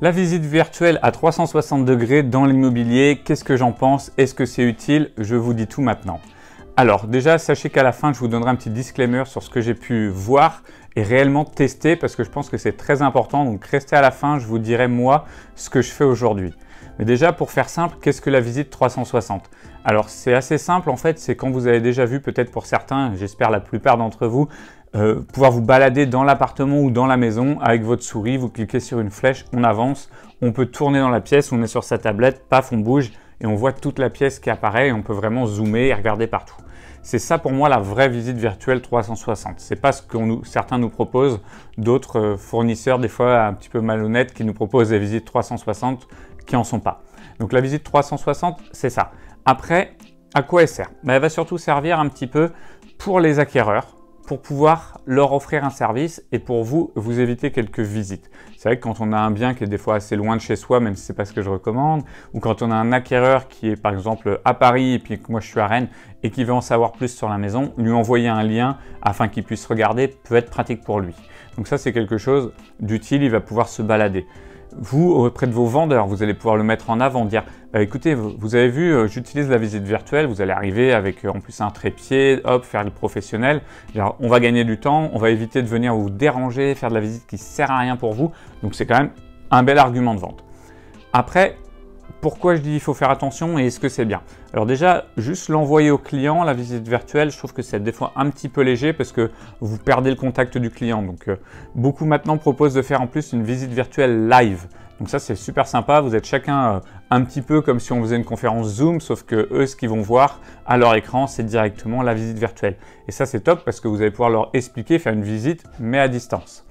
La visite virtuelle à 360 degrés dans l'immobilier, qu'est-ce que j'en pense? Est-ce que c'est utile? Je vous dis tout maintenant. Alors déjà, sachez qu'à la fin, je vous donnerai un petit disclaimer sur ce que j'ai pu voir et réellement tester parce que je pense que c'est très important. Donc restez à la fin, je vous dirai moi ce que je fais aujourd'hui. Mais déjà, pour faire simple, qu'est-ce que la visite 360? Alors c'est assez simple en fait, c'est quand vous avez déjà vu peut-être pour certains, j'espère la plupart d'entre vous, pouvoir vous balader dans l'appartement ou dans la maison avec votre souris, vous cliquez sur une flèche, on avance, on peut tourner dans la pièce, on est sur sa tablette, paf, on bouge et on voit toute la pièce qui apparaît et on peut vraiment zoomer et regarder partout. C'est ça pour moi la vraie visite virtuelle 360. C'est pas ce que certains nous proposent, d'autres fournisseurs des fois un petit peu malhonnêtes qui nous proposent des visites 360 qui en sont pas. Donc la visite 360, c'est ça. Après, à quoi elle sert? Elle va surtout servir un petit peu pour les acquéreurs, pour pouvoir leur offrir un service et pour vous éviter quelques visites. C'est vrai que quand on a un bien qui est des fois assez loin de chez soi, même si c'est pas ce que je recommande, ou quand on a un acquéreur qui est par exemple à Paris et puis que moi je suis à Rennes et qui veut en savoir plus sur la maison, lui envoyer un lien afin qu'il puisse regarder peut être pratique pour lui. Donc ça c'est quelque chose d'utile, il va pouvoir se balader. Vous, auprès de vos vendeurs, vous allez pouvoir le mettre en avant, dire écoutez, vous avez vu, j'utilise la visite virtuelle, vous allez arriver avec en plus un trépied, hop, faire le professionnel. Alors, on va gagner du temps, on va éviter de venir vous déranger, faire de la visite qui ne sert à rien pour vous. Donc, c'est quand même un bel argument de vente. Après, pourquoi je dis il faut faire attention et est-ce que c'est bien? Alors déjà, juste l'envoyer au client, la visite virtuelle, je trouve que c'est des fois un petit peu léger parce que vous perdez le contact du client. Donc beaucoup maintenant proposent de faire en plus une visite virtuelle live. Donc ça c'est super sympa, vous êtes chacun un petit peu comme si on faisait une conférence Zoom, sauf que eux ce qu'ils vont voir à leur écran c'est directement la visite virtuelle. Et ça c'est top parce que vous allez pouvoir leur expliquer, faire une visite mais à distance.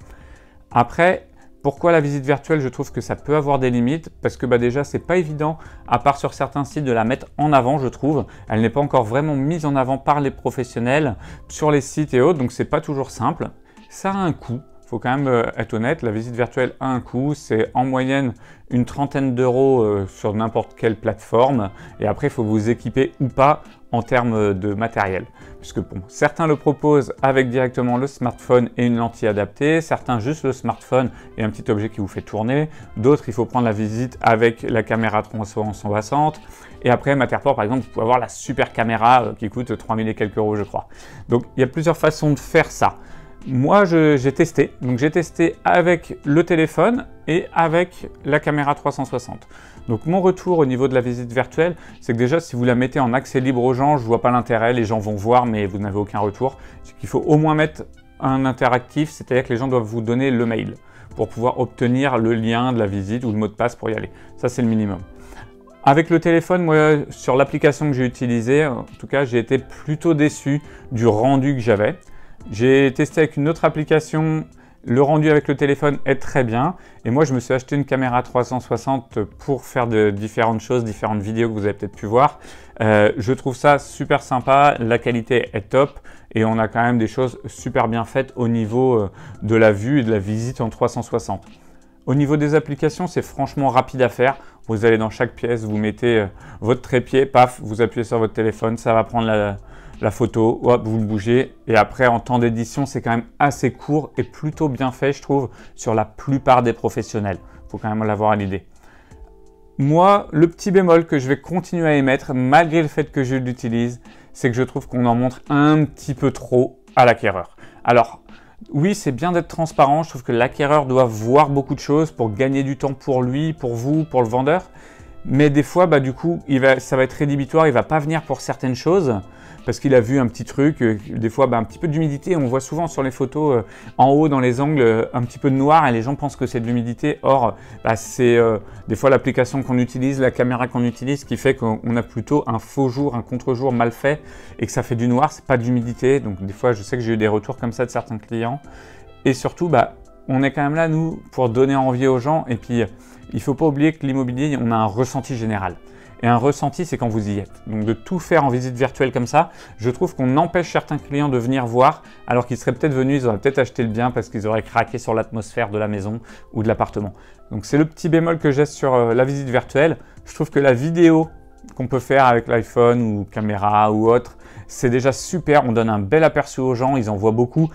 Après, pourquoi la visite virtuelle? Je trouve que ça peut avoir des limites parce que déjà c'est pas évident, à part sur certains sites, de la mettre en avant, je trouve. Elle n'est pas encore vraiment mise en avant par les professionnels sur les sites et autres, donc c'est pas toujours simple. Ça a un coût, faut quand même être honnête, la visite virtuelle a un coût, c'est en moyenne une trentaine d'euros sur n'importe quelle plateforme et après il faut vous équiper ou pas en termes de matériel. Puisque bon, certains le proposent avec directement le smartphone et une lentille adaptée, certains juste le smartphone et un petit objet qui vous fait tourner, d'autres il faut prendre la visite avec la caméra 360 et après Matterport par exemple vous pouvez avoir la super caméra qui coûte 3000 et quelques euros je crois. Donc il y a plusieurs façons de faire ça. Moi j'ai testé, donc j'ai testé avec le téléphone et avec la caméra 360. Donc mon retour au niveau de la visite virtuelle, c'est que déjà si vous la mettez en accès libre aux gens, je vois pas l'intérêt, les gens vont voir mais vous n'avez aucun retour. C'est qu'il faut au moins mettre un interactif, c'est-à-dire que les gens doivent vous donner le mail pour pouvoir obtenir le lien de la visite ou le mot de passe pour y aller. Ça c'est le minimum. Avec le téléphone, moi sur l'application que j'ai utilisée, en tout cas j'ai été plutôt déçu du rendu que j'avais. J'ai testé avec une autre application, le rendu avec le téléphone est très bien et moi je me suis acheté une caméra 360 pour faire de différentes choses, différentes vidéos que vous avez peut-être pu voir. Je trouve ça super sympa, la qualité est top et on a quand même des choses super bien faites au niveau de la vue et de la visite en 360. Au niveau des applications, c'est franchement rapide à faire. Vous allez dans chaque pièce, vous mettez votre trépied, paf, vous appuyez sur votre téléphone, ça va prendre la photo, hop, vous le bougez et après en temps d'édition c'est quand même assez court et plutôt bien fait je trouve sur la plupart des professionnels. Il faut quand même l'avoir à l'idée. Moi, le petit bémol que je vais continuer à émettre malgré le fait que je l'utilise, c'est que je trouve qu'on en montre un petit peu trop à l'acquéreur. Alors oui, c'est bien d'être transparent, je trouve que l'acquéreur doit voir beaucoup de choses pour gagner du temps pour lui, pour vous, pour le vendeur. Mais des fois, du coup, ça va être rédhibitoire, il ne va pas venir pour certaines choses parce qu'il a vu un petit truc, des fois un petit peu d'humidité, on voit souvent sur les photos en haut dans les angles un petit peu de noir et les gens pensent que c'est de l'humidité. Or, c'est des fois l'application qu'on utilise, la caméra qu'on utilise qui fait qu'on a plutôt un faux jour, un contre-jour mal fait et que ça fait du noir, c'est pas de l'humidité. Donc des fois, je sais que j'ai eu des retours comme ça de certains clients et surtout, on est quand même là, nous, pour donner envie aux gens et puis il ne faut pas oublier que l'immobilier, on a un ressenti général. Et un ressenti, c'est quand vous y êtes. Donc de tout faire en visite virtuelle comme ça, je trouve qu'on empêche certains clients de venir voir alors qu'ils seraient peut-être venus, ils auraient peut-être acheté le bien parce qu'ils auraient craqué sur l'atmosphère de la maison ou de l'appartement. Donc c'est le petit bémol que j'ai sur la visite virtuelle. Je trouve que la vidéo qu'on peut faire avec l'iPhone ou caméra ou autre, c'est déjà super. On donne un bel aperçu aux gens, ils en voient beaucoup.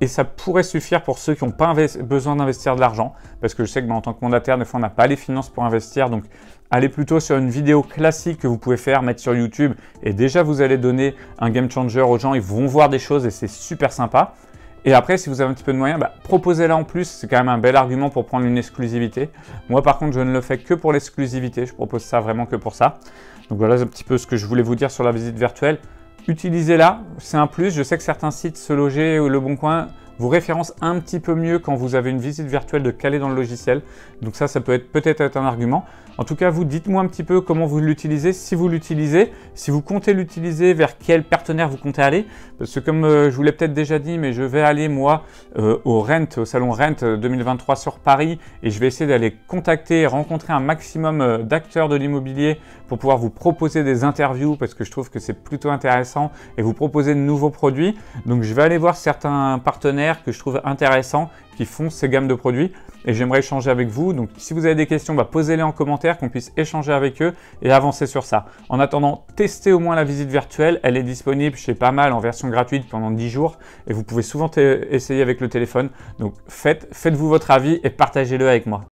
et ça pourrait suffire pour ceux qui n'ont pas besoin d'investir de l'argent, parce que je sais que en tant que mandataire, des fois, on n'a pas les finances pour investir. Donc, allez plutôt sur une vidéo classique que vous pouvez faire, mettre sur YouTube, et déjà, vous allez donner un game changer aux gens. Ils vont voir des choses et c'est super sympa. Et après, si vous avez un petit peu de moyens, proposez-la en plus. C'est quand même un bel argument pour prendre une exclusivité. Moi, par contre, je ne le fais que pour l'exclusivité. Je propose ça vraiment que pour ça. Donc voilà un petit peu ce que je voulais vous dire sur la visite virtuelle. Utilisez-la, c'est un plus. Je sais que certains sites, Se Loger ou Le Bon Coin, vous référencent un petit peu mieux quand vous avez une visite virtuelle de caler dans le logiciel. Donc ça peut peut-être être un argument. En tout cas, vous dites-moi un petit peu comment vous l'utilisez, si vous l'utilisez, si vous comptez l'utiliser, vers quel partenaire vous comptez aller. Parce que comme je vous l'ai peut-être déjà dit, mais je vais aller moi au salon Rent 2023 sur Paris et je vais essayer d'aller contacter et rencontrer un maximum d'acteurs de l'immobilier pour pouvoir vous proposer des interviews parce que je trouve que c'est plutôt intéressant et vous proposer de nouveaux produits. Donc je vais aller voir certains partenaires que je trouve intéressants qui font ces gammes de produits et j'aimerais échanger avec vous. Donc si vous avez des questions, posez-les en commentaire, qu'on puisse échanger avec eux et avancer sur ça. En attendant, testez au moins la visite virtuelle. Elle est disponible chez pas mal en version gratuite pendant 10 jours et vous pouvez souvent essayer avec le téléphone. Donc faites-vous votre avis et partagez-le avec moi.